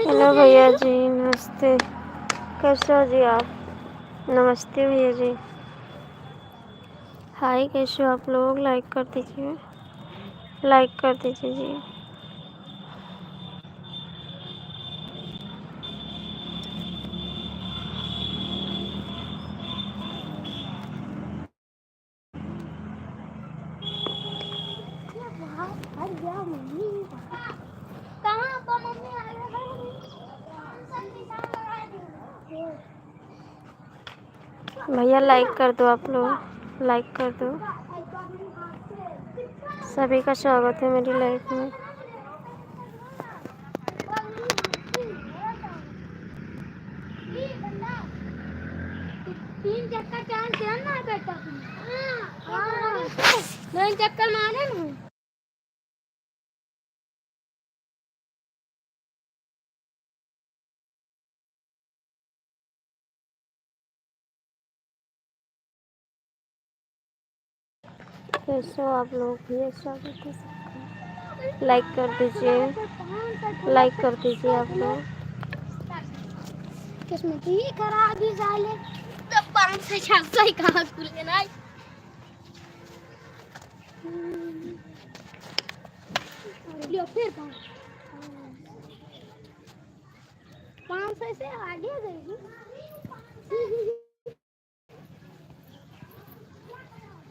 Hello भैया जी, नमस्ते। कैसे हो जी आप? नमस्ते भैया जी। हाय, कैसे हो आप लोग? लाइक कर दीजिए, लाइक कर दीजिए जी। भैया लाइक कर दो, आप लोग लाइक कर दो। सभी का स्वागत है मेरी लाइफ में। तीन चक्कर चांस ना करता, दो चक्कर मारे ना। कैसे हो आप लोग? भैया स्वागत है सबका। लाइक कर दीजिए, लाइक कर दीजिए आप लोग। किस्मत ही खराब ही साले, तब 500 कहाँ खुले ना। लियो फिर 500 से आगे गई।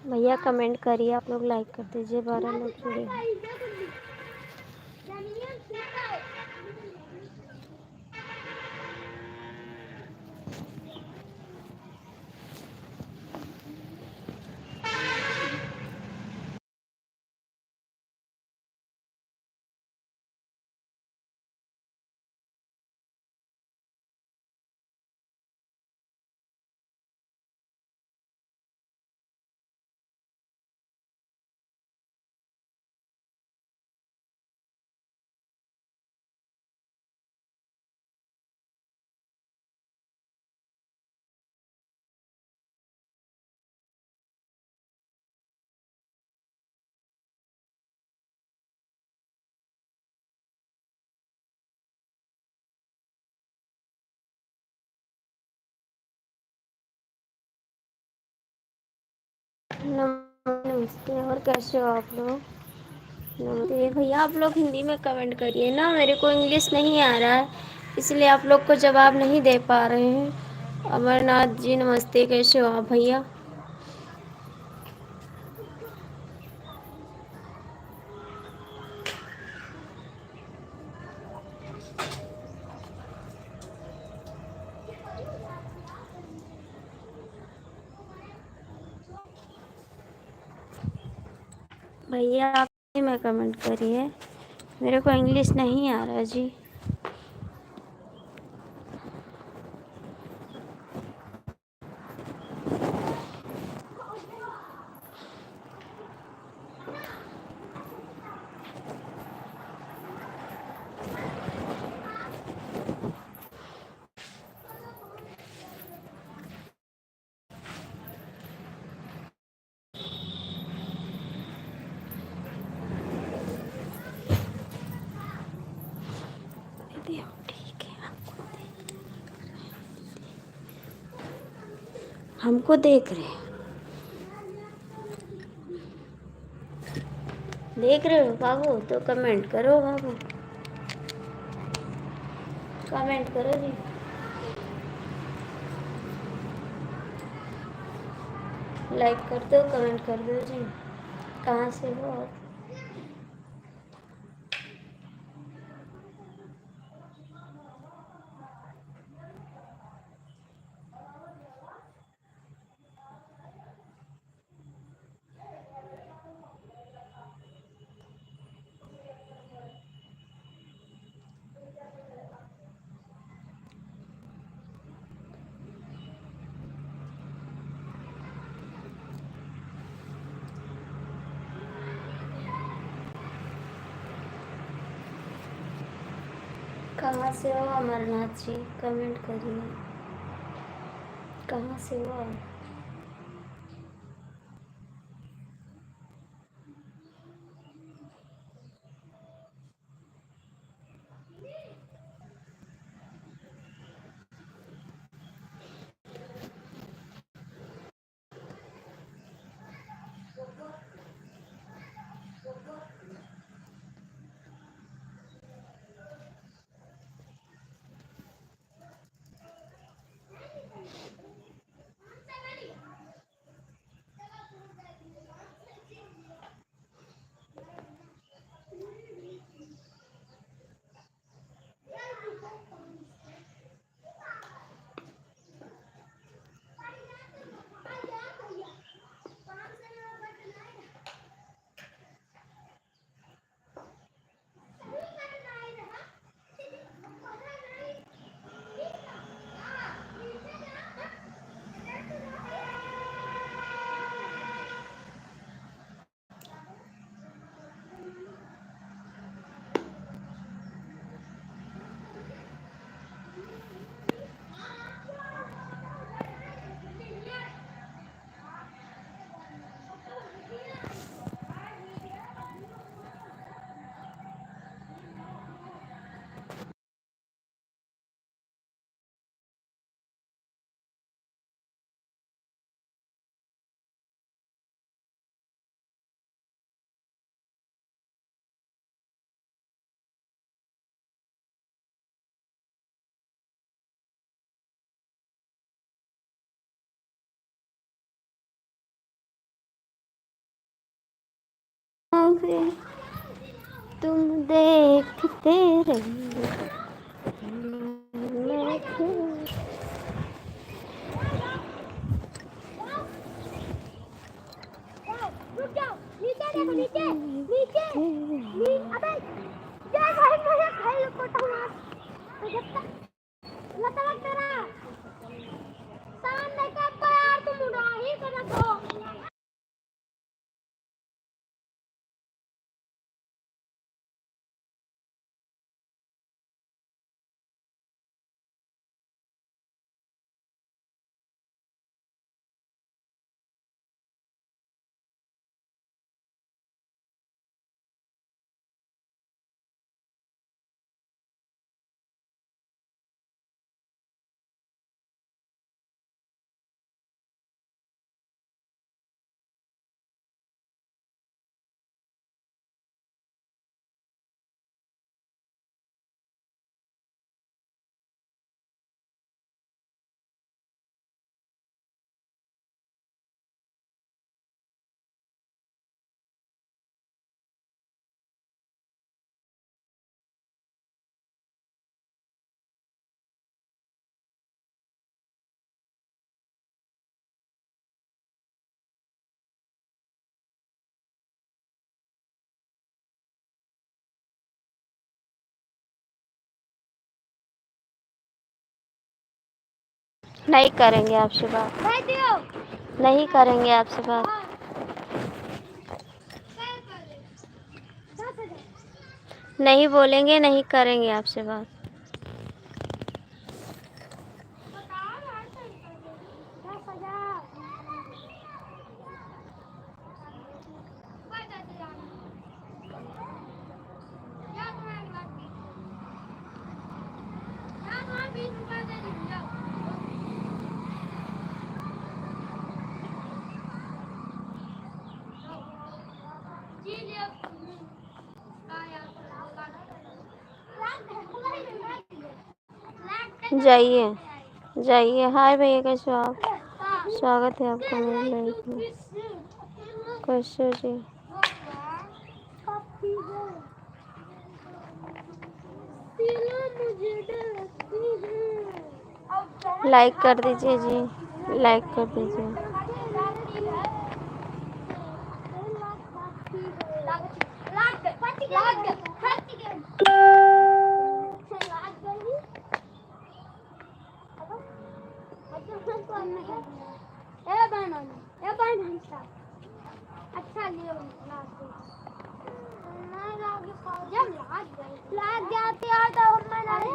भैया कमेंट करिए, आप लोग लाइक कर दीजिए। 12 लोग जुड़े हैं। नमस्ते, और कैसे हो आप लोग? नमस्ते भैया, आप लोग हिंदी में कमेंट करिए ना, मेरे को इंग्लिश नहीं आ रहा है, इसलिए आप लोग को जवाब नहीं दे पा रहे हैं। अमरनाथ जी नमस्ते, कैसे हो आप भैया? भैया आप हिंदी में कमेंट करिए, मेरे को इंग्लिश नहीं आ रहा जी। ठीक है, हमको देख रहे हैं, देख रहे हो बाबू? तो कमेंट करो बाबू, कमेंट करो जी। लाइक कर दो, कमेंट कर दो जी। कहाँ से हो आप? कहाँ से हो अमरनाथ जी? कमेंट करिए, कहाँ से हो आप? हुए तुम देखते रहिए। रुक जाओ, नीचे देखो, नीचे नीचे अबे जा भाई, मुझे खाई कोटा मार तो जब तक लता तेरा सामने का यार तुम उड़ा ही कर दो। नहीं करेंगे आपसे बात, भाई दियो नहीं करेंगे आपसे बात, नहीं बोलेंगे, नहीं करेंगे आपसे बात। जाइए जाइए। हाय भैया, कैसे हो आप? स्वागत है आपका मेरे लाइफ में। कैसे हो जी? लाइक कर दीजिए जी, लाइक कर दीजिए। अच्छा लियो लाग जाती है तो मैं लाग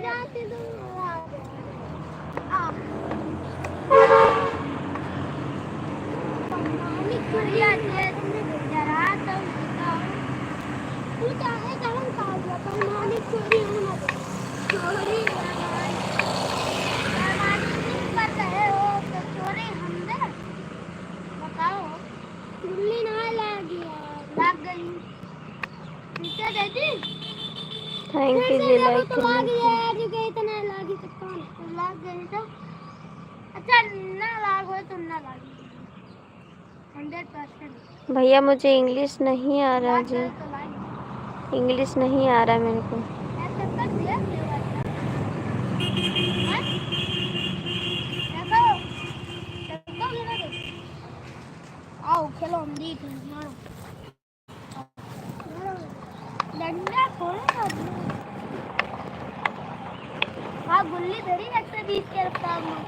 जाती तो तू चाहे तो हम खा लिया पर मानिक चोरी होना चोरी कर रहे हो तो चोरी हम दे बताओ। गुल्ली ना लगी लग गई नीचे दे दी। थैंक यू जी लाइक तो लग करने के गया जो कि इतना लगी तो कौन लग गई तो अच्छा ना लागो तो ना लगी 100%। भैया मुझे इंग्लिश नहीं आ रहा जी, इंग्लिश नहीं आ रहा मेरे को। ऐसे कर दिया आओ खेलो हम जीत मारो डंडा खोलो हाँ गुल्ली धरी 120 के रफ्तार में।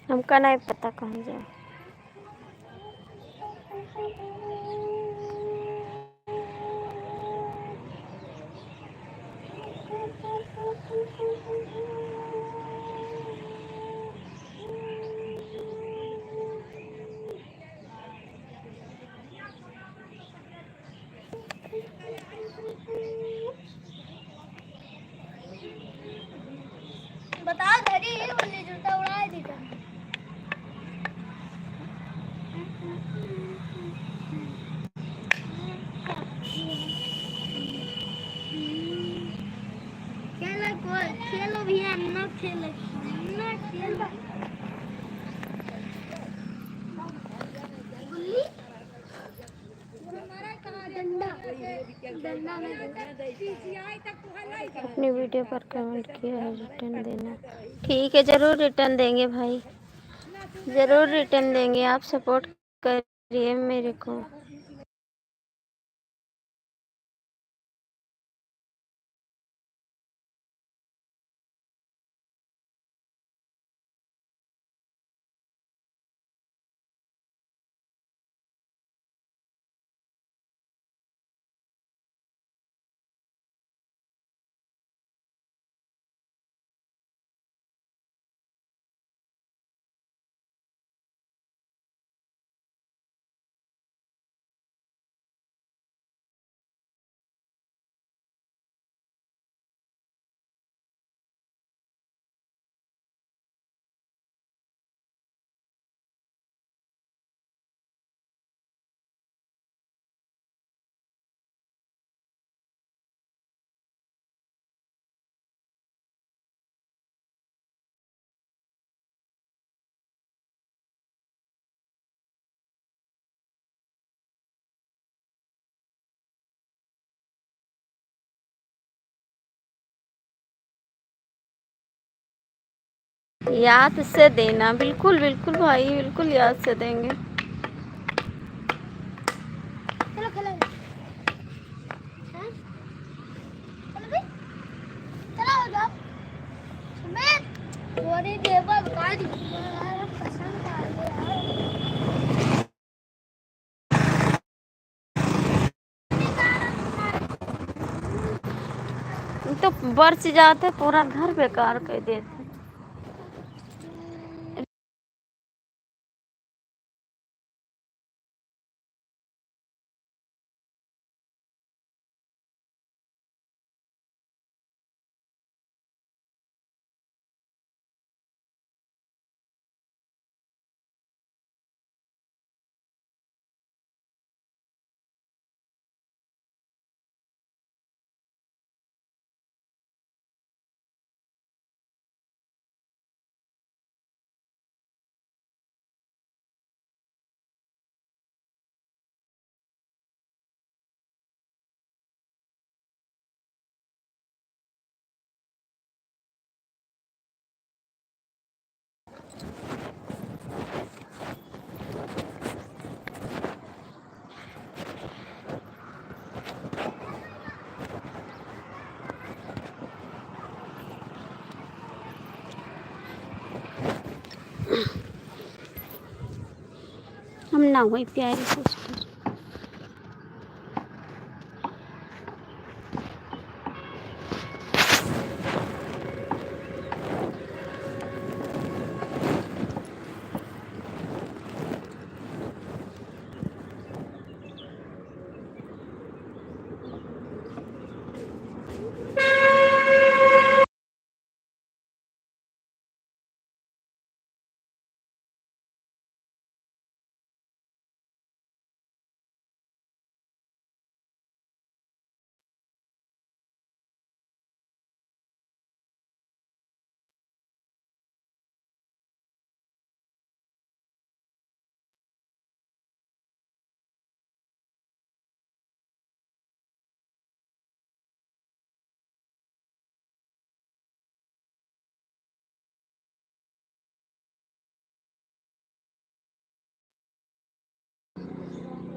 हमका नहीं पता कहाँ जाए। खेल गुल्ली डंडा डंडा में अपनी वीडियो पर कमेंट किया है, रिटर्न देना। ठीक है, ज़रूर रिटर्न देंगे भाई, ज़रूर रिटर्न देंगे। आप सपोर्ट करिए मेरे को। याद से देना, बिल्कुल बिल्कुल भाई, बिल्कुल याद से देंगे। चलो खेलो हैं? चलो भी चलो हो जाओ मैं थोड़ी देर बाद बता दी यार पसंद आ गया तो बरस जाते, पूरा घर बेकार कर देते। हम ना हुई प्यारी सिस्टर।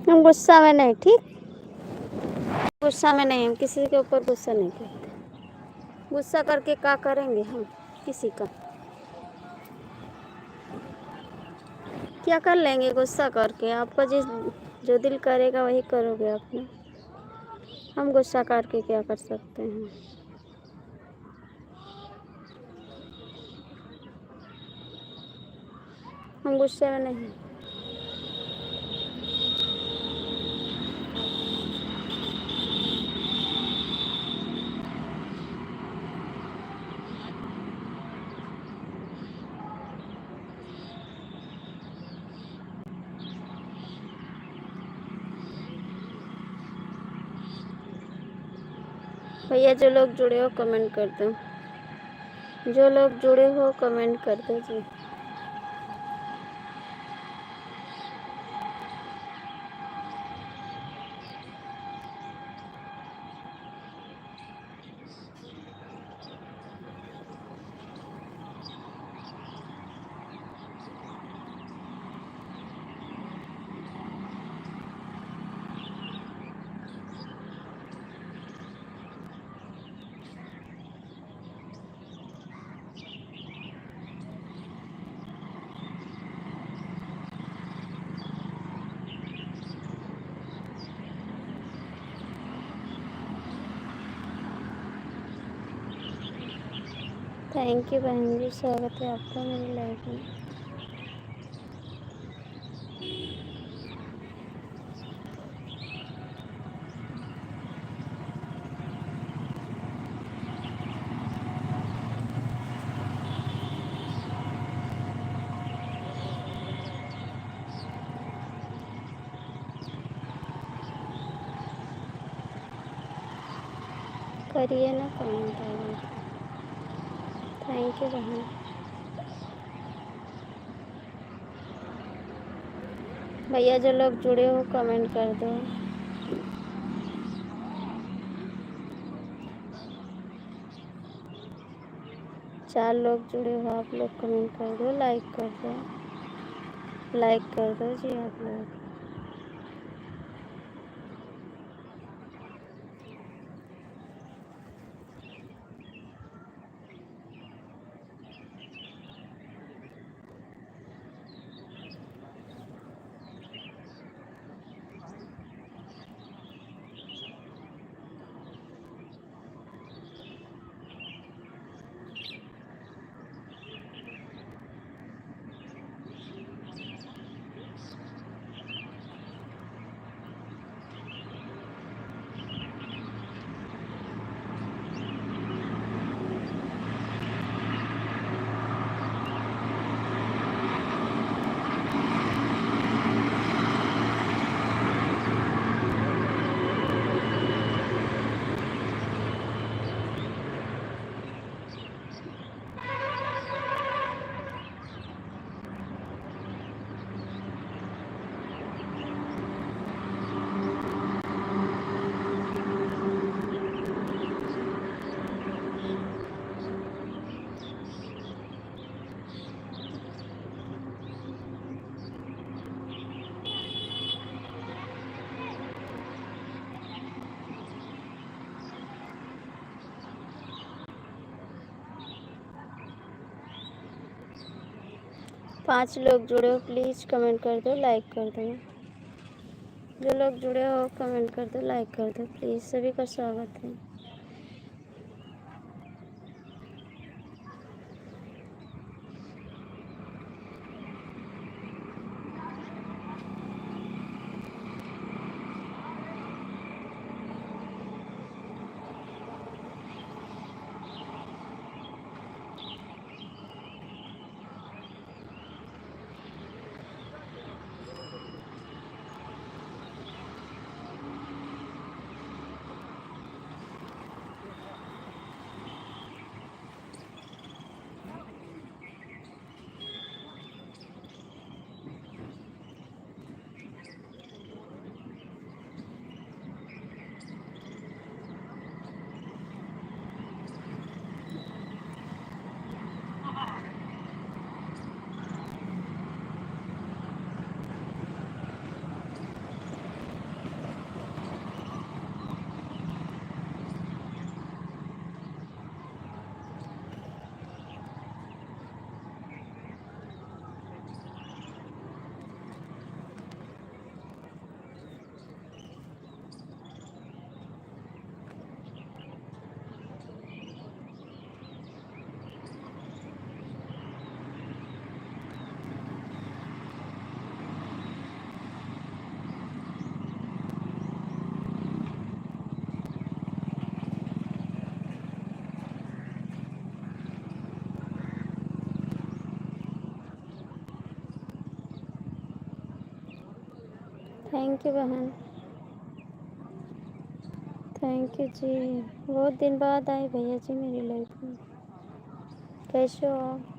हम गुस्सा में नहीं, ठीक, गुस्सा में नहीं, हम किसी के ऊपर गुस्सा नहीं करते। गुस्सा करके क्या करेंगे हम किसी का, क्या कर लेंगे गुस्सा करके? आपका जिस जो दिल करेगा वही करोगे आपने। हम गुस्सा करके क्या कर सकते हैं? हम गुस्से में नहीं। भैया जो लोग जुड़े हो कमेंट कर दो, जो लोग जुड़े हो कमेंट कर दो जी। थैंक यू बहन जी, स्वागत है आपका मेरी लाइफ में। करिए ना कमेंट आगे। थैंक यू बहन। भैया जो लोग जुड़े हो कमेंट कर दो। 4 लोग जुड़े हो, आप लोग कमेंट कर दो, लाइक कर दो, लाइक कर दो जी आप लोग। पाँच लोग जुड़े हो प्लीज़ कमेंट कर दो, लाइक कर दो। जो लोग जुड़े हो कमेंट कर दो, लाइक कर दो प्लीज़। सभी का स्वागत है। थैंक यू बहन, थैंक यू जी। बहुत दिन बाद आए भैया जी मेरी लाइफ में। कैसे हो आप?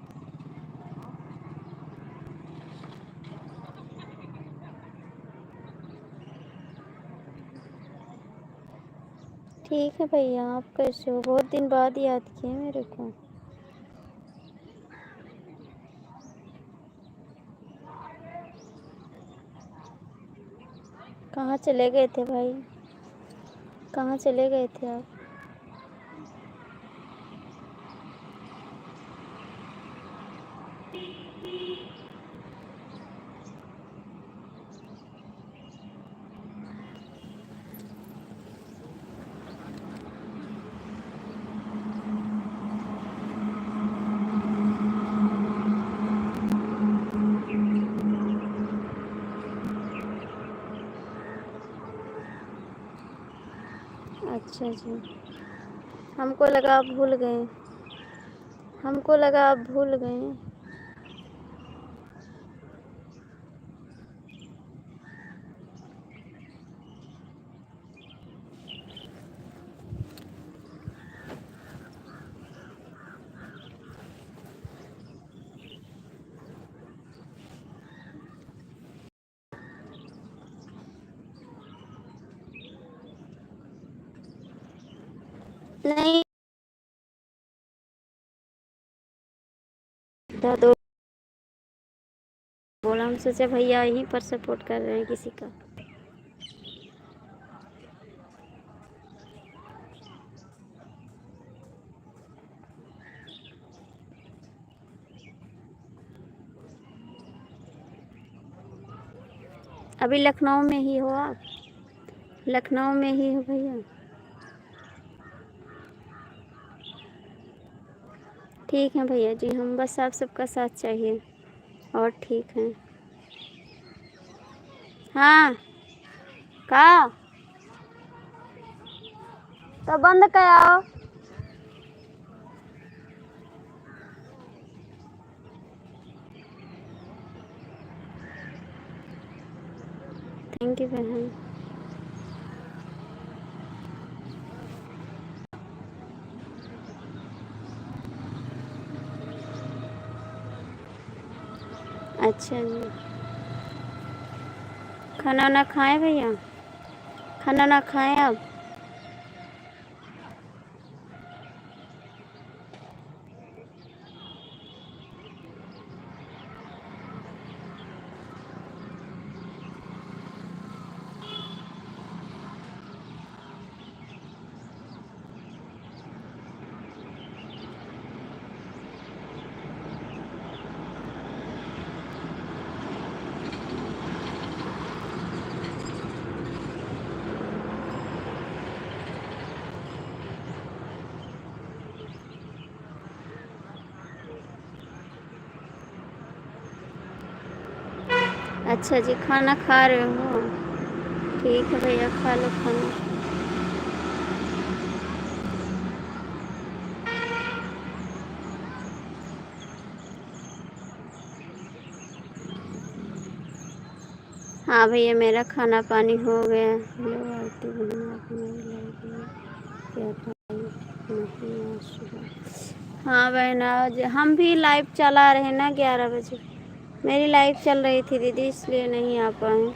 ठीक है भैया, आप कैसे हो? बहुत दिन बाद याद किए मेरे को। कहाँ चले गए थे भाई? कहाँ चले गए थे आप? अच्छा जी, हमको लगा आप भूल गए। हमको लगा आप भूल गए। नहीं था तो बोला, हम सोचे भैया यहीं पर सपोर्ट कर रहे हैं किसी का। अभी लखनऊ में ही हो आप? लखनऊ में ही हो भैया? ठीक है भैया जी, हम बस आप सबका साथ चाहिए और ठीक है। हाँ, का तो बंद कराओ। थैंक यू बहन। अच्छा जी, खाना ना खाएं भैया? खाना ना खाएं आप? अच्छा जी, खाना खा रहे हो? ठीक है भैया, खा लो खाना। हाँ भैया, मेरा खाना पानी हो गया। हेलो आरती बहन, आप मेरी लाइफ में क्या खाई नहीं आज सुबह? हाँ बहन, आज हम भी लाइव चला रहे ना 11 बजे। मेरी लाइव चल रही थी दीदी, इसलिए नहीं आ पाए।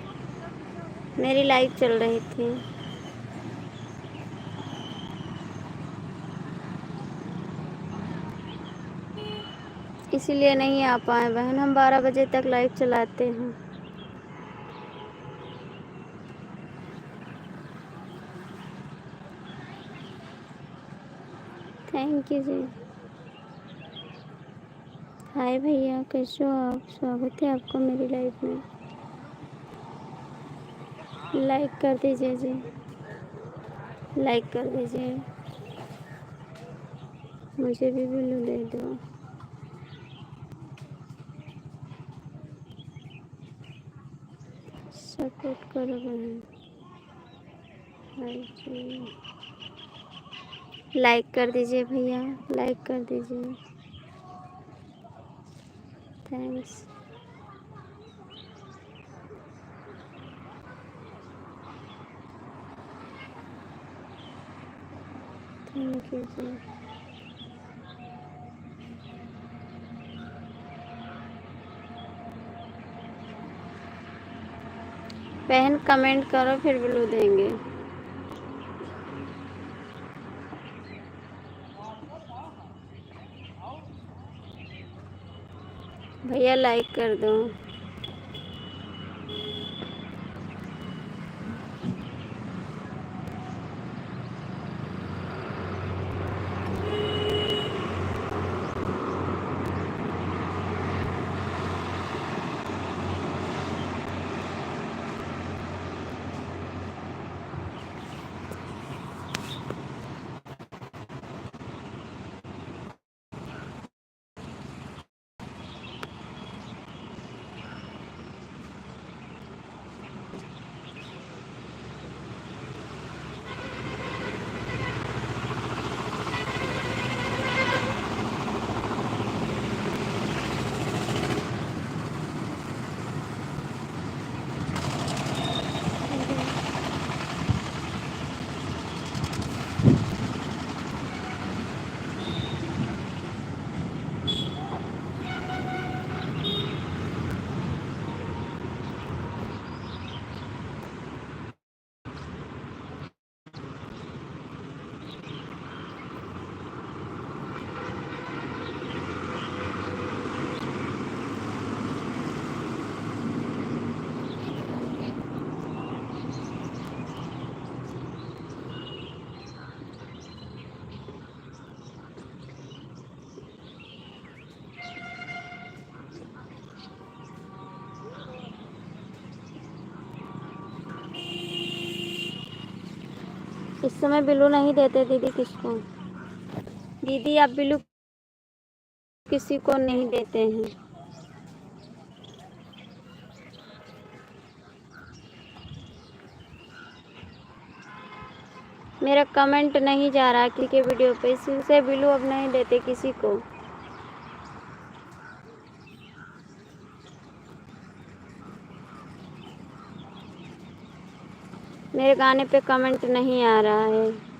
मेरी लाइव चल रही थी, इसीलिए नहीं आ पाए बहन। हम 12 बजे तक लाइव चलाते हैं। थैंक यू जी। हाय भैया, कैसे हो आप? स्वागत है आपको मेरी लाइफ में। लाइक कर दीजिए जी, लाइक कर दीजिए। मुझे भी बिल्लू दे दो। सपोर्ट करो बहन। हाय जी, लाइक कर दीजिए भैया, लाइक कर दीजिए। थैंक्स। थैंक यू जी। बहन कमेंट करो फिर ब्लू देंगे। भैया लाइक कर दो। इस समय बिल्लू नहीं देते दीदी किसको। दीदी आप बिल्लू किसी को नहीं देते हैं। मेरा कमेंट नहीं जा रहा किसी के वीडियो पे, इससे बिल्लू अब नहीं देते किसी को। मेरे गाने पे कमेंट नहीं आ रहा है।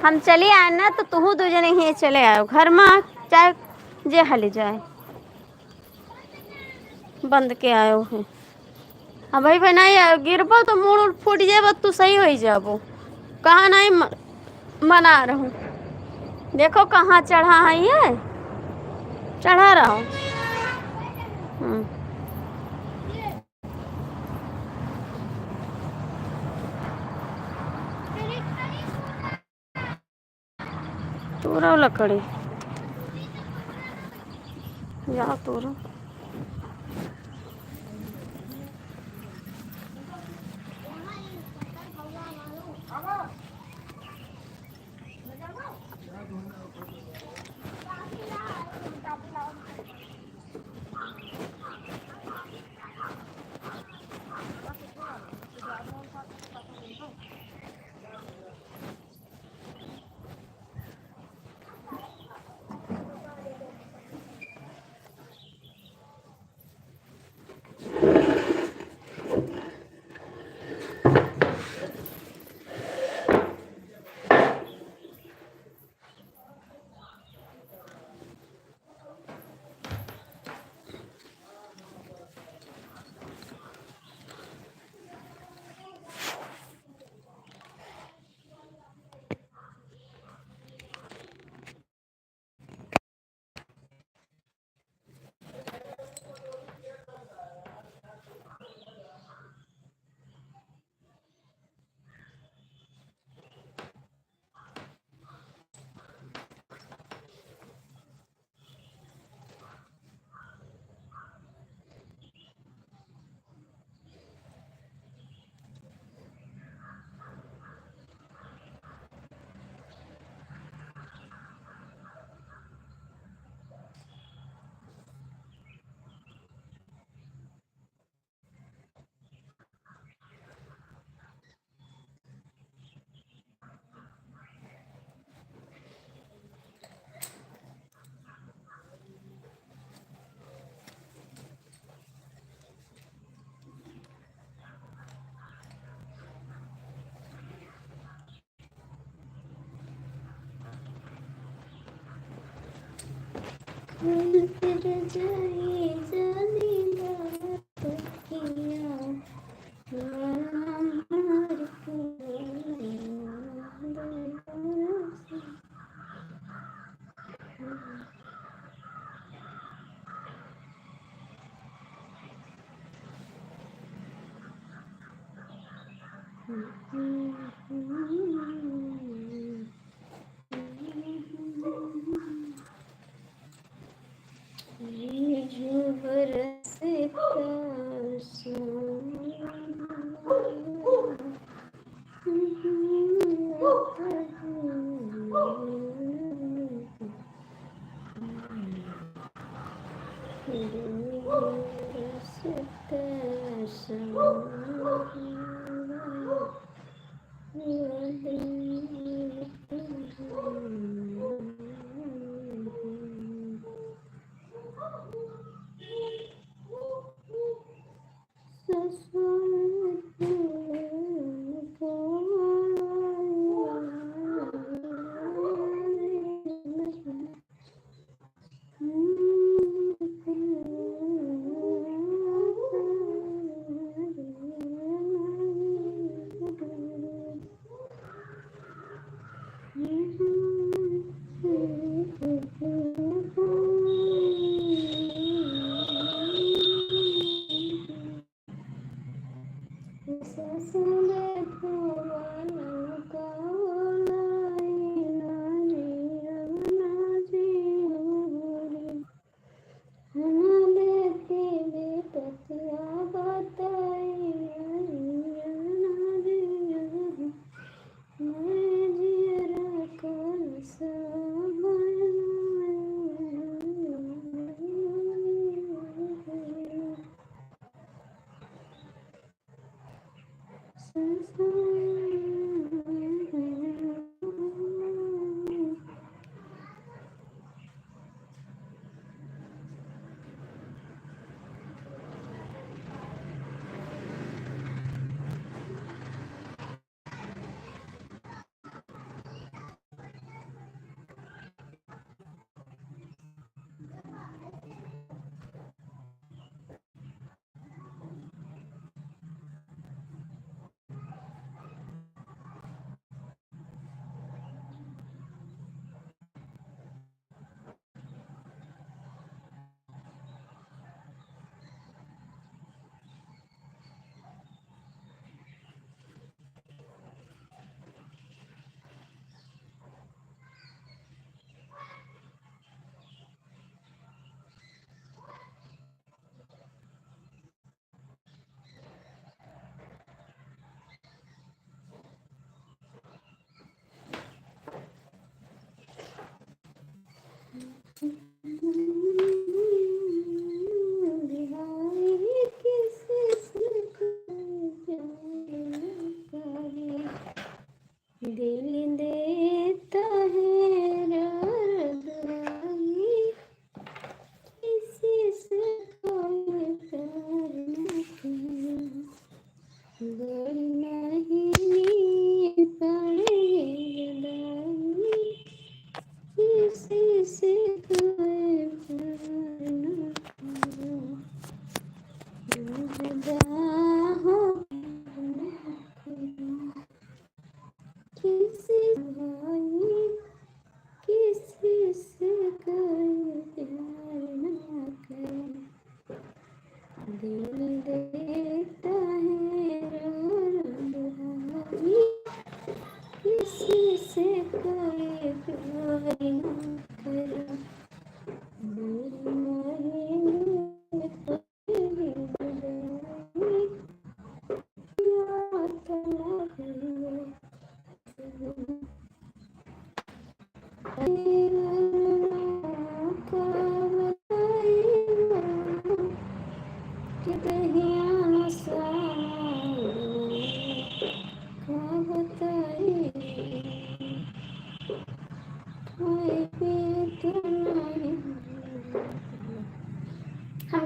हम चले आए ना तो तू दो जने ही चले आओ घर में चाहे जे हले जाए बंद के आयो है। हाँ भाई बनाई गिरबो तो मुड़ फूट जाए तू सही हो जाबो कहाँ नहीं मना रहा हूँ देखो कहाँ चढ़ा है ये चढ़ा रहा हूँ। तोरो लकड़ी जाओ तोरो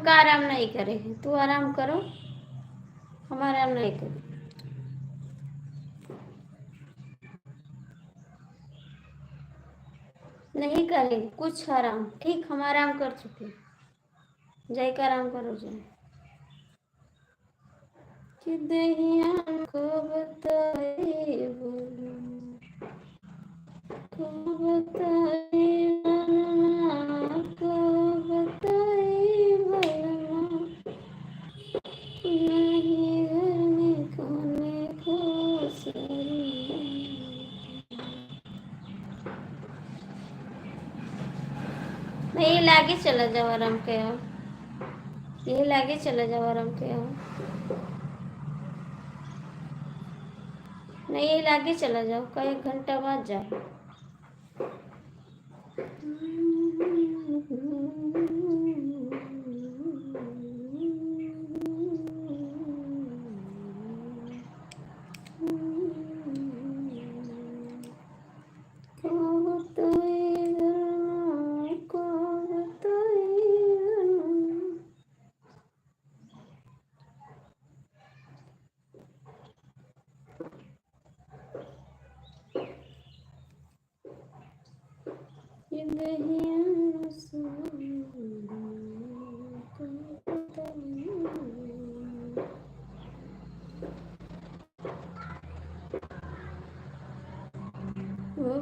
का आराम नहीं करेंगे। तू आराम करो, हम आराम नहीं करें। नहीं करेंगे कुछ आराम, ठीक। हम आराम कर चुके, जाए का आराम करो जाए। कि दहिया को बताए बोलो, को बताए बनना, को बताए बनना, नहीं घर में कोने को सरी। नहीं लागे चला जाओ आराम के आओ, यही लागे चला जाओ आराम के आओ। नहीं यही लागे चला जाओ, का 1 घंटा बाद जाओ।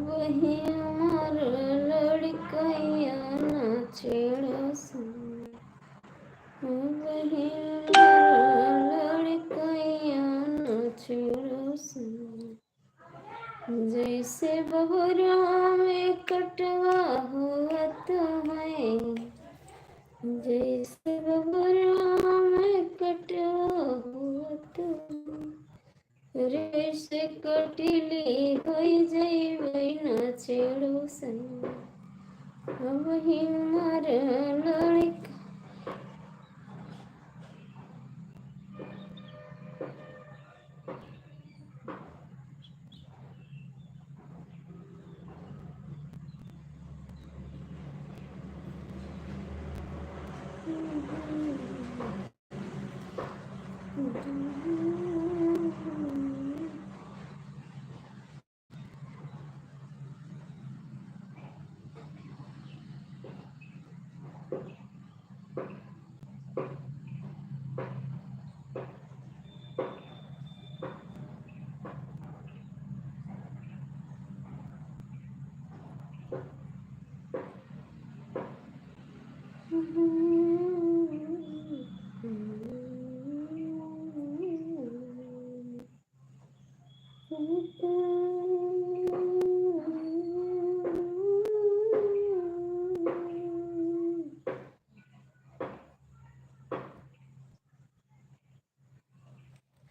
वही हमार लड़कैया नाचेड़स, वही हमार लड़कैया नाचेड़स, जैसे बहुरा में कटवा हुआ तो है, जैसे बहुरा में कटवा हुआ तो रे से कटिली होई जइबै नाचेड़ो सन, वही हमार लड़का।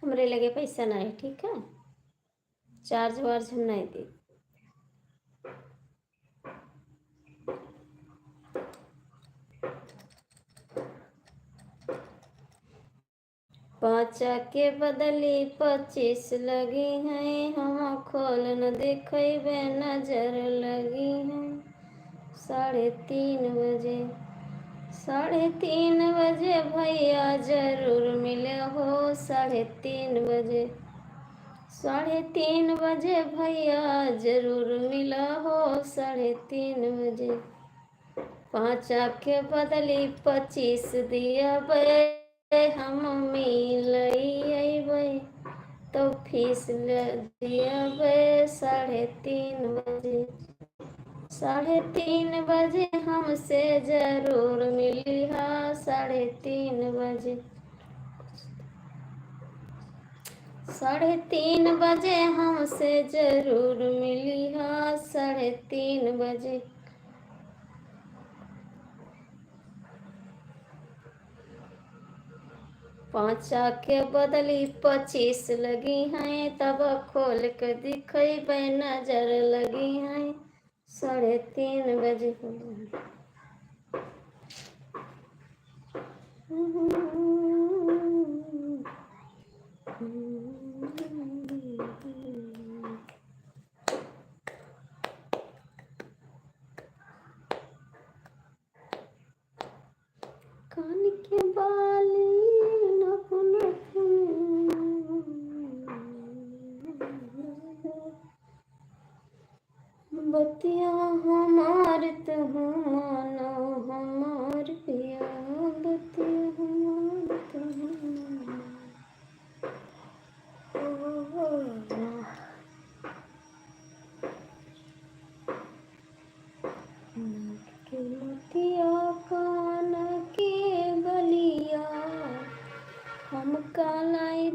हमरे लगे पैसा नहीं, ठीक है, चार्ज वार्ज हम नहीं दी। पाँचा के बदली 25 लगी हैं, हम खोल न देखेबे नजर लगी हैं। 3:30 बजे, 3:30 बजे भैया जरूर मिले हो। 3:30 बजे, 3:30 बजे भैया जरूर मिला हो। 3:30 बजे 5 के बदली 25 दिया बे, हम मिलबै तो फीस दिया बे। 3:30 बजे, 3:30 बजे हमसे जरूर मिलिहा। 3:30 बजे, 3:30 बजे हमसे जरूर मिलिहा। 3:30 बजे 5 के बदली 25 लगी हैं, तब खोल के दिखेबै नजर लगी हैं। 3:30 बजे कान के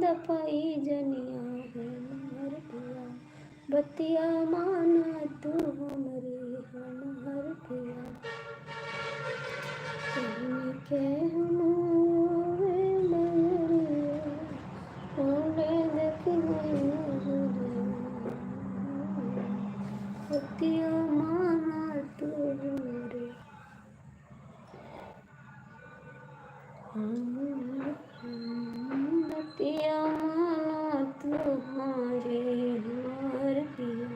दपाई जनिया हर पिया बतिया माना तू हमरे हर पिया के हम बतिया माना तू हमरे बतिया माना तू हमारे हर पिया।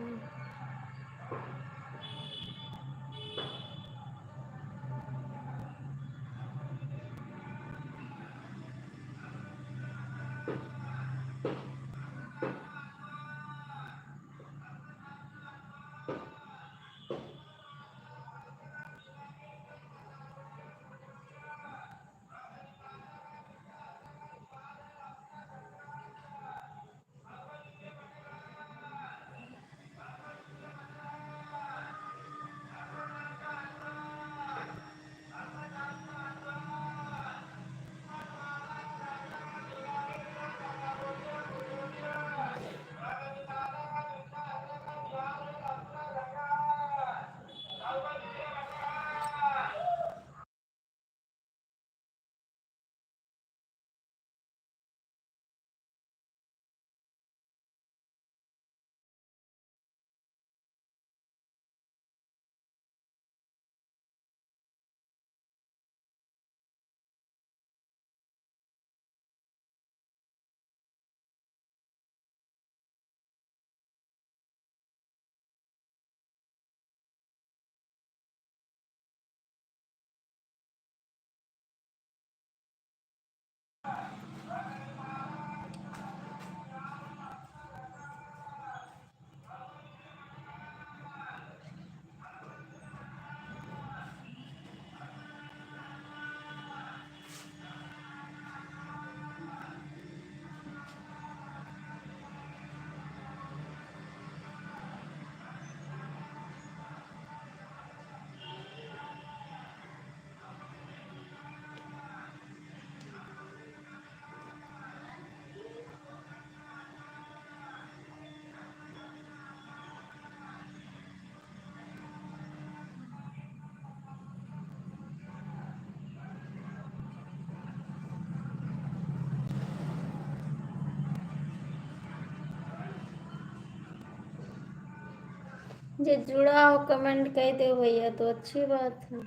जो जुड़ा हो कमेंट कह दे भैया तो अच्छी बात है,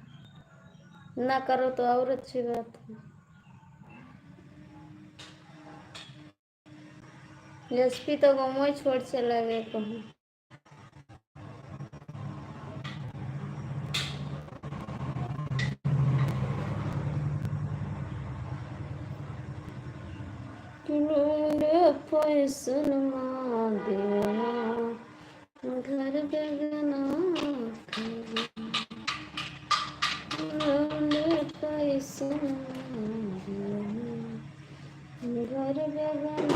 ना करो तो और अच्छी बात है। एसपी तो गाँव छोड़ चला गया कहूँ। पैसन घर बेगना पैसन घर बेगना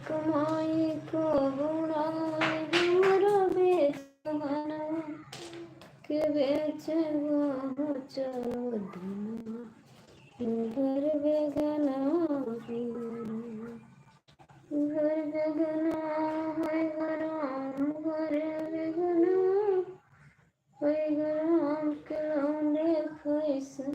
कमाई को बुढ़ाई हमरा बेचना के बेचे चलो घर बेगना घर बेगना है गराम घर बेगना है गराम के लौंडे पैसा।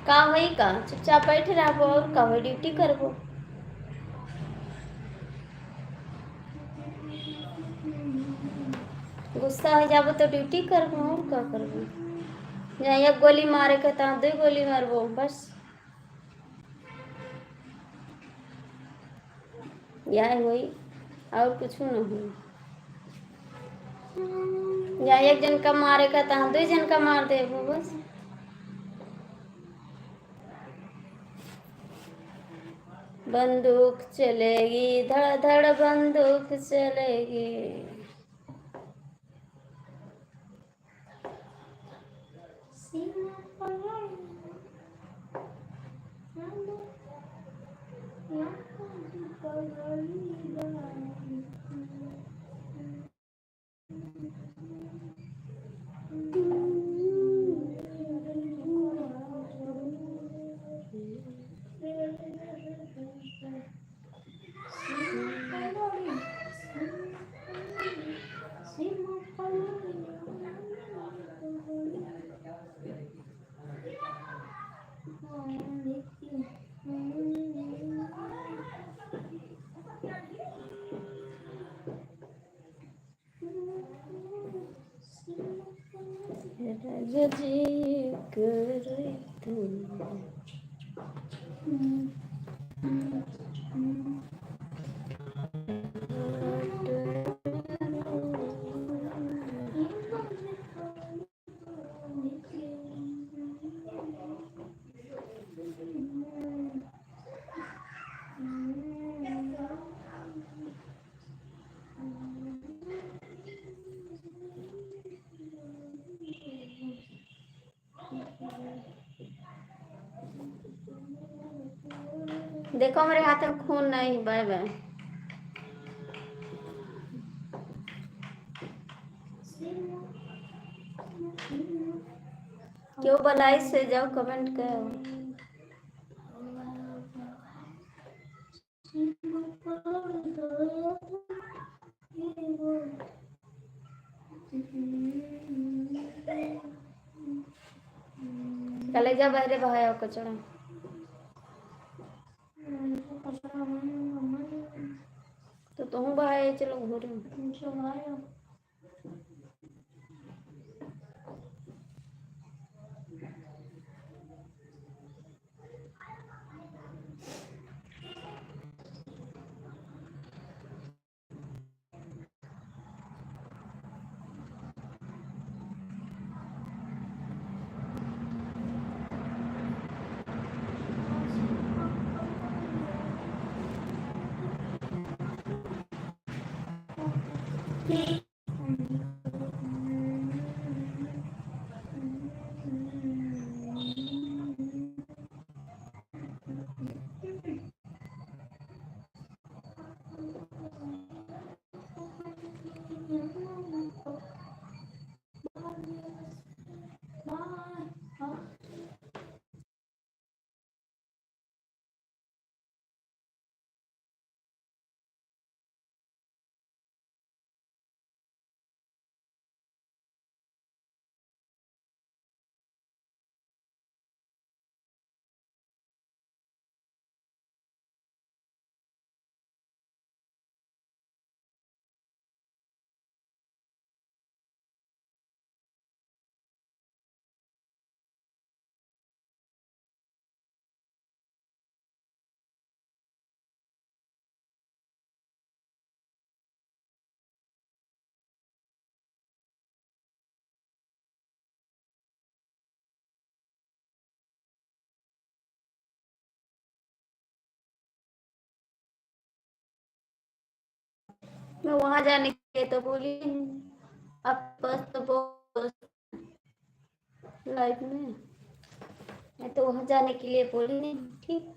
का वही का चुपचाप बैठे रहबो और का वही ड्यूटी करबो। गुस्सा हो जाबो तो ड्यूटी करबो और का करबो। या एक गोली मारे के ता 2 गोली मारबो बस। यह हुई और कुछ न हुई। या एक जन का मारे का ता 2 जन का मार देबो बस। बंदूक चलेगी धड़ धड़ बंदूक चलेगी। जी करे तुम देखो मेरे हाथ में खून नहीं। Bye bye. क्यों भलाई से जाओ कमेंट करो। कलेजा बहरे बहाया कचड़ा तो तुम बहाए चलो घूरे। मैं वहां जाने के तो बोली अब बस तो लाइफ में मैं तो वहां जाने के लिए बोली नहीं। ठीक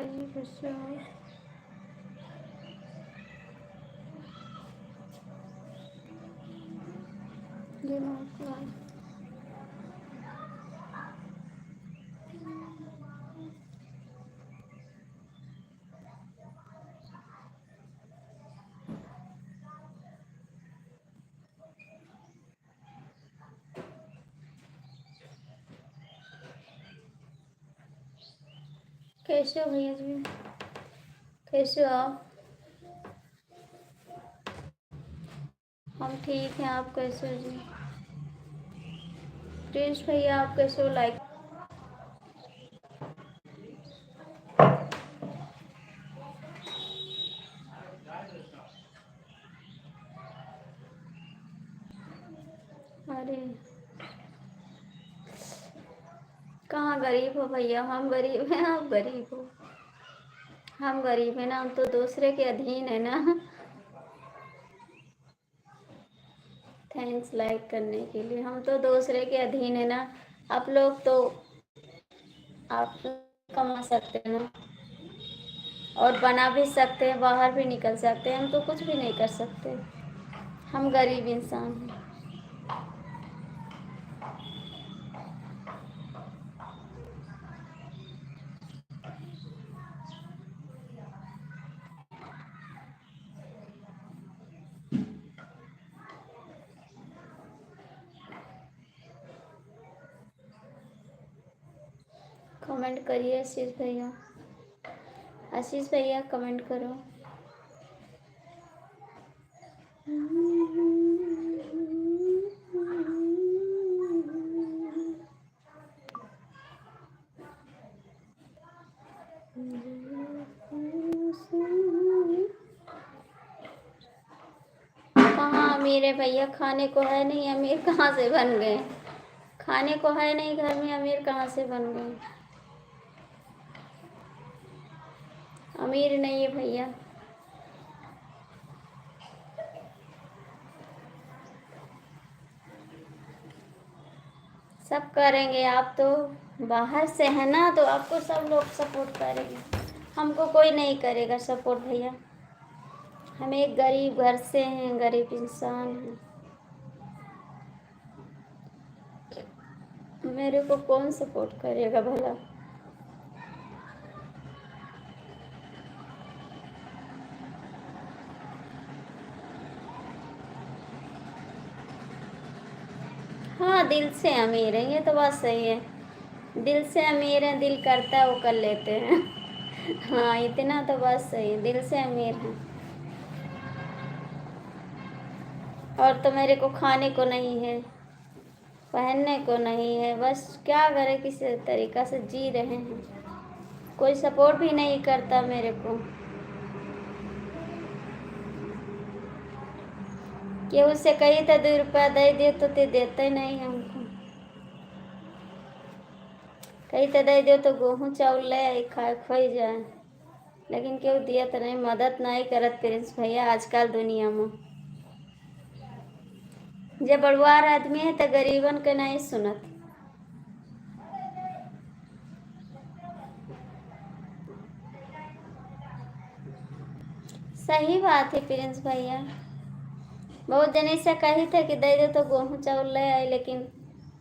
करिए कैसे हो। कैसे हो भैया जी, कैसे हो आप? हम ठीक हैं, आप कैसे हो जी? प्रिंस भैया आप कैसे हो? लाइक अरे कहाँ गरीब हो भैया, हम गरीब हैं आप गरीब हो। हम गरीब हैं ना, हम तो दूसरे के अधीन है ना। थैंक्स लाइक करने के लिए, हम तो दूसरे के अधीन है ना। आप लोग तो आप कमा सकते हैं ना, और बना भी सकते हैं, बाहर भी निकल सकते हैं, हम तो कुछ भी नहीं कर सकते। हम गरीब इंसान हैं। कमेंट करिए आशीष भैया, आशीष भैया कमेंट करो। कहाँ अमीर है भैया, खाने को है नहीं, अमीर कहाँ से बन गए? खाने को है नहीं घर में, अमीर कहाँ से बन गए? अमीर नहीं है भैया। सब करेंगे, आप तो बाहर से है ना, तो आपको सब लोग सपोर्ट करेंगे, हमको कोई नहीं करेगा सपोर्ट भैया। हम एक गरीब घर से हैं, गरीब इंसान हैं, मेरे को कौन सपोर्ट करेगा भला? हाँ दिल से अमीर है, ये तो बात सही है। दिल से अमीर है, दिल करता है वो कर लेते हैं। हाँ इतना तो बात सही है, दिल से अमीर है। और तो मेरे को खाने को नहीं है, पहनने को नहीं है, बस क्या करें, किसी तरीका से जी रहे हैं। कोई सपोर्ट भी नहीं करता मेरे को। कि उससे कही तो 2 रुपया दे दे तो ते देते नहीं हमको। कही तो दे दो तो गेहूँ चावल ले आई खा खोई जाए, लेकिन क्यों दिया तो नहीं, मदद नहीं करत प्रिंस भैया आजकल दुनिया में। जब बड़ुआर आदमी है तो गरीबन के नहीं सुनत। सही बात है प्रिंस भैया, बहुत जने से कही थे कि दे दो तो गेहूँ चावल ले आई, लेकिन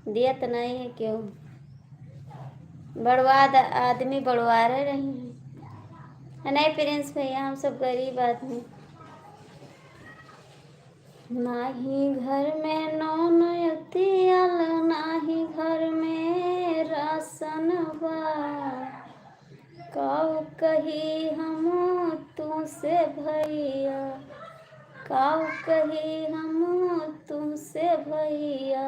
दिया तो नहीं है। क्यों बड़वाद आदमी बड़वा रहे हैं। नहीं प्रिंस भैया, हम सब गरीब आदमी। नाही घर में नौन तेल, नाही घर में राशन बा, काऊ कही हम तुमसे भैया, काऊ कही हम तुमसे भैया,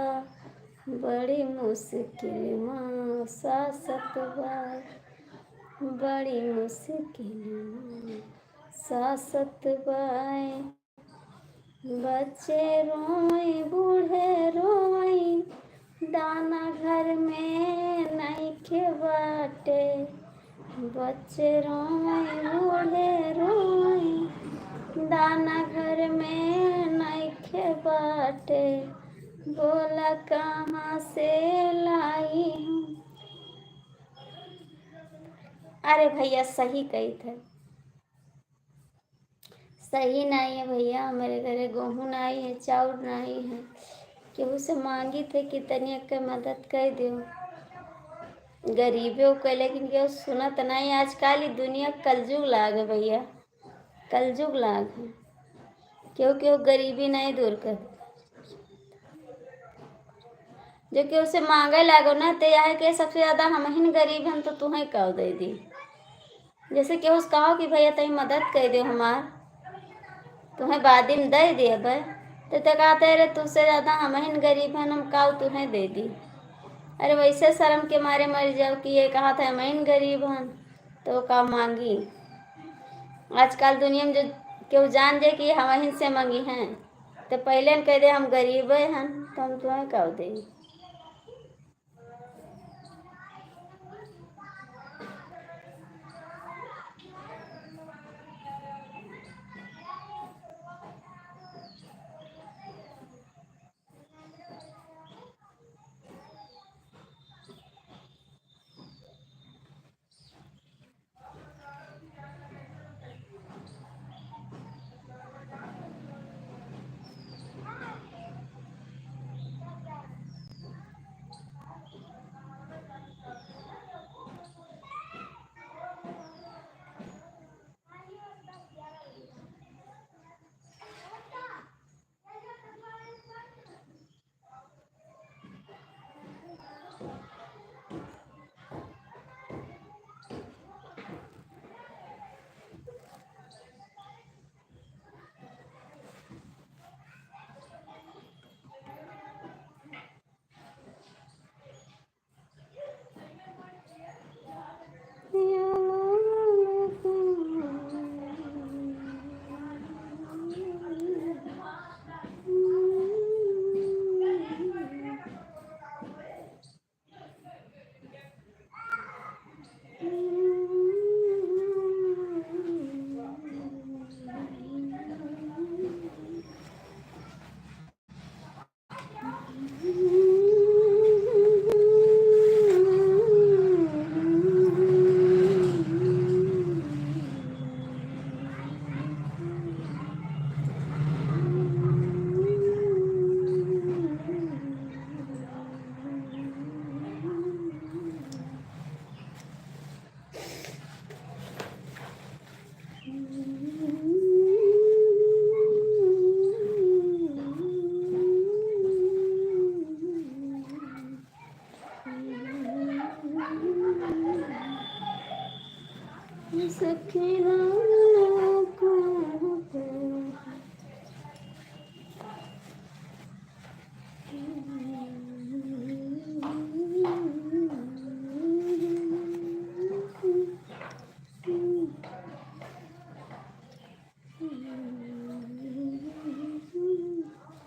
बड़ी मुश्किल माँ सासत बार, बड़ी मुश्किल माँ सासत बाय। बच्चे रोई बूढ़े रोई, दाना घर में नहीं खे बाटे, बच्चे रोई बूढ़े रोई, दाना घर में नहीं खे बाटे, बोला कहाँ से लाई हूँ। अरे भैया सही कही थे, सही नहीं है भैया, मेरे घरे गेहूँ नहीं है, चाउर नहीं है, केहू से मांगी थे कि तनिया के मदद कर दो गरीबों को, लेकिन केहू सुनत नहीं। आजकल ही दुनिया कलयुग लाग है भैया, कलयुग लाग है, केहू केहू गरीबी नहीं दूर कर, जो केहू से मांगे लागो ना तो यह के सबसे ज्यादा हम ही गरीब हैं तो तुम्हें कह दे दी। जैसे केहू से कहो कि भैया तई मदद कर दो हमार, तुम्हें बाद में दे दिए भाई, तो कहते अरे तुझसे ज्यादा हम ही गरीब हैं, हम काऊ तुम्हें दे दी। अरे वैसे शर्म के मारे मर जाओ कि ये कहा था हम ही गरीब हैं तो का मांगी। आजकल दुनिया में जो केहू जान जाए कि हम ही से मांगी हैं तो पहले न कह दे हम गरीब हैं तो हम तुम्हें कह दे।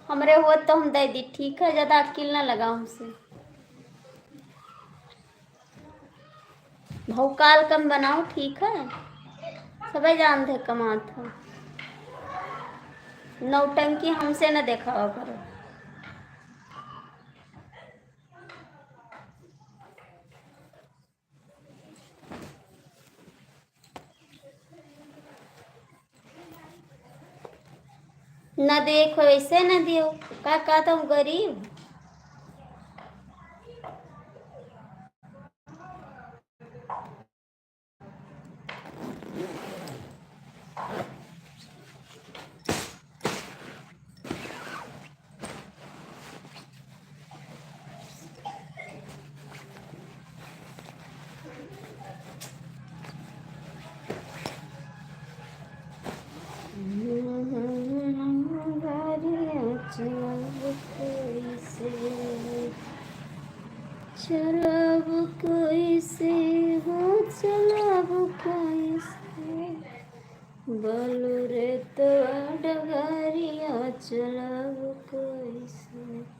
हमरे हो तो हम दे दी, ठीक है, ज्यादा अकेल ना लगा हमसे। भौकाल कम बनाओ, ठीक है, सबे जानते कमा था, नौटंकी हमसे न देखावा करो। न देखो ऐसे न दियो, का तुम गरीब। चलब कोई से हो, चलब कोई से, बोलो रे तो डगरिया चलब कोई से।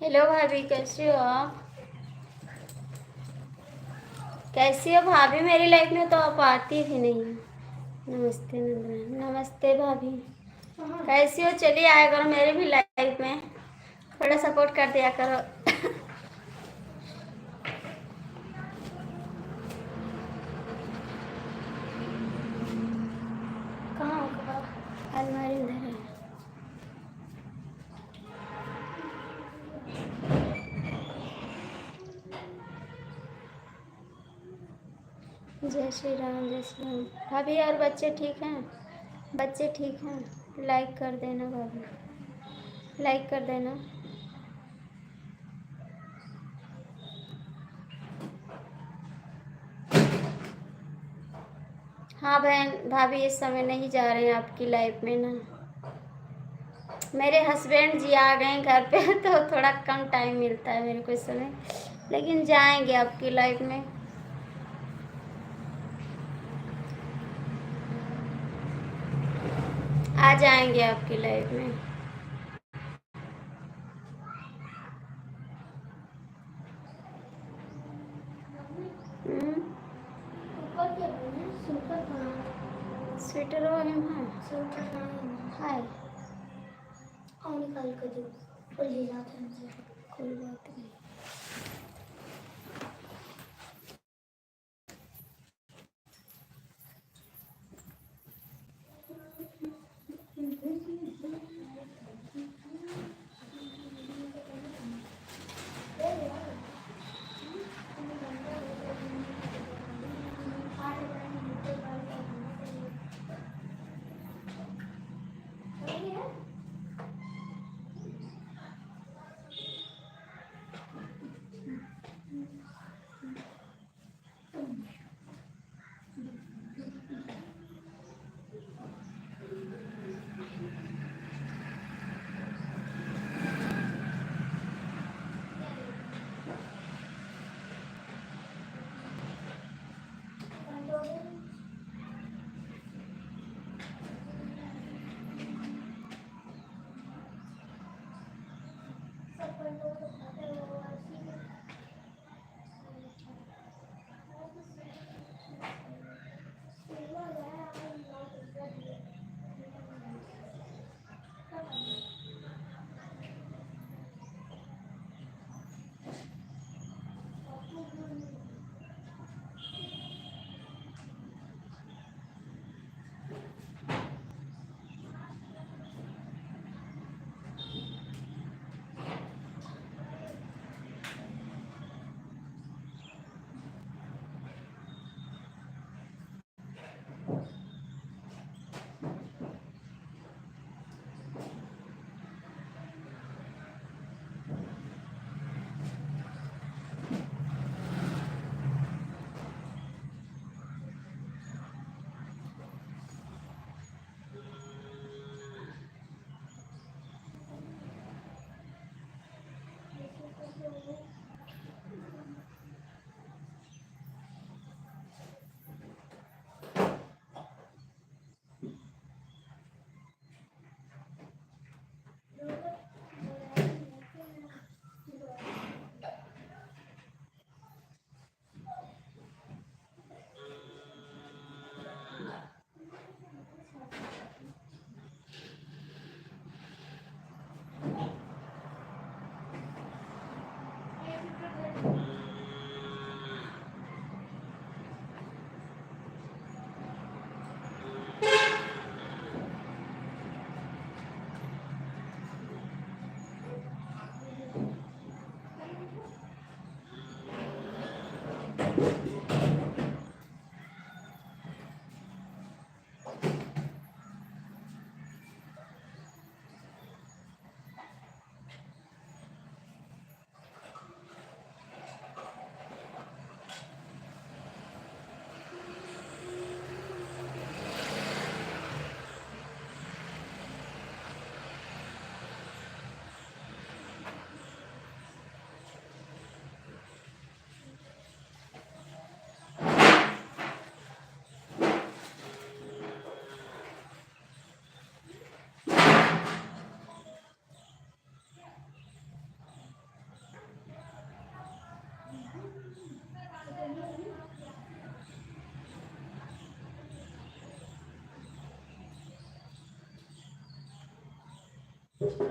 हेलो भाभी, कैसे हो आप? कैसी हो भाभी? मेरी लाइफ में तो आप आती भी नहीं। नमस्ते नंदना, नमस्ते भाभी। कैसी हो? चलिए आया करो मेरे भी लाइफ में, थोड़ा सपोर्ट कर दिया करो। कहाँ हो कपड़ा? अलमारी में है। जय श्री राम, जय श्री राम। भाभी और बच्चे ठीक हैं? बच्चे ठीक हैं? लाइक कर देना भाभी, लाइक कर देना। हाँ बहन, भाभी इस समय नहीं जा रहे हैं आपकी लाइफ में ना। मेरे हस्बैंड जी आ गए घर पे तो थोड़ा कम टाइम मिलता है मेरे को इस समय, लेकिन जाएंगे आपकी लाइफ में। आ जाएंगे आपकी लाइफ में। हम्म, स्वेटर और हम हाय और निकाल कर दो, और ले जाते हैं। कोई बात नहीं। अच्छा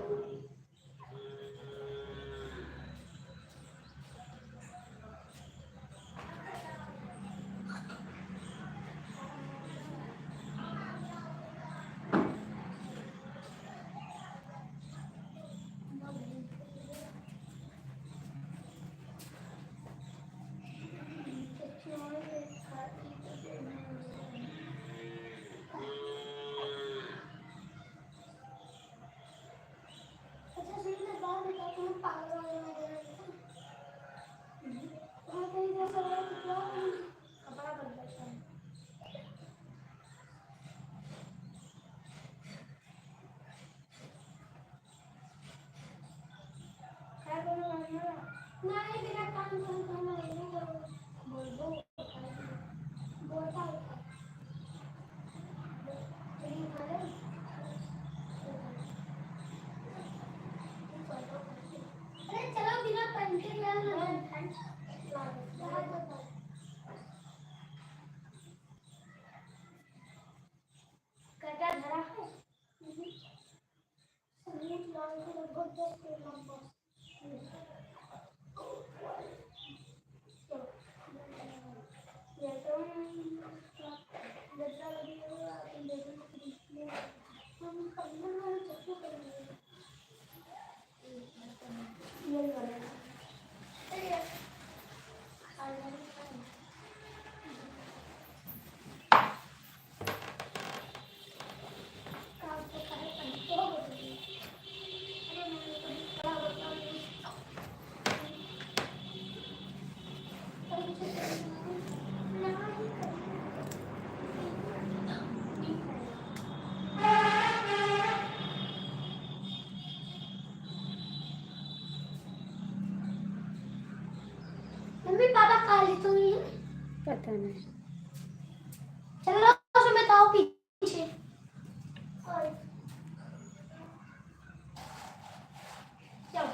सुन मैं बात बता तुम पागल वाले में दे रहे थे वहाँ कहीं जैसा रहा तो क्या कपड़ा बदलता है क्या बोलूँ नहीं बिना काम करना नहीं करो बोल दो बोलता है लेकिन खाने अरे चलो बिना पहन के गया ना कटा धरा है संगीत लाल के लगभग 10 के लंबा ये तो लड़का लगी है अपन देखो हम पढ़ने वाले चक्कर करेंगे ये वाला अरे मम्मी पापा काले तो नहीं है पता नहीं। चलो उसे बताओ पीछे और चलो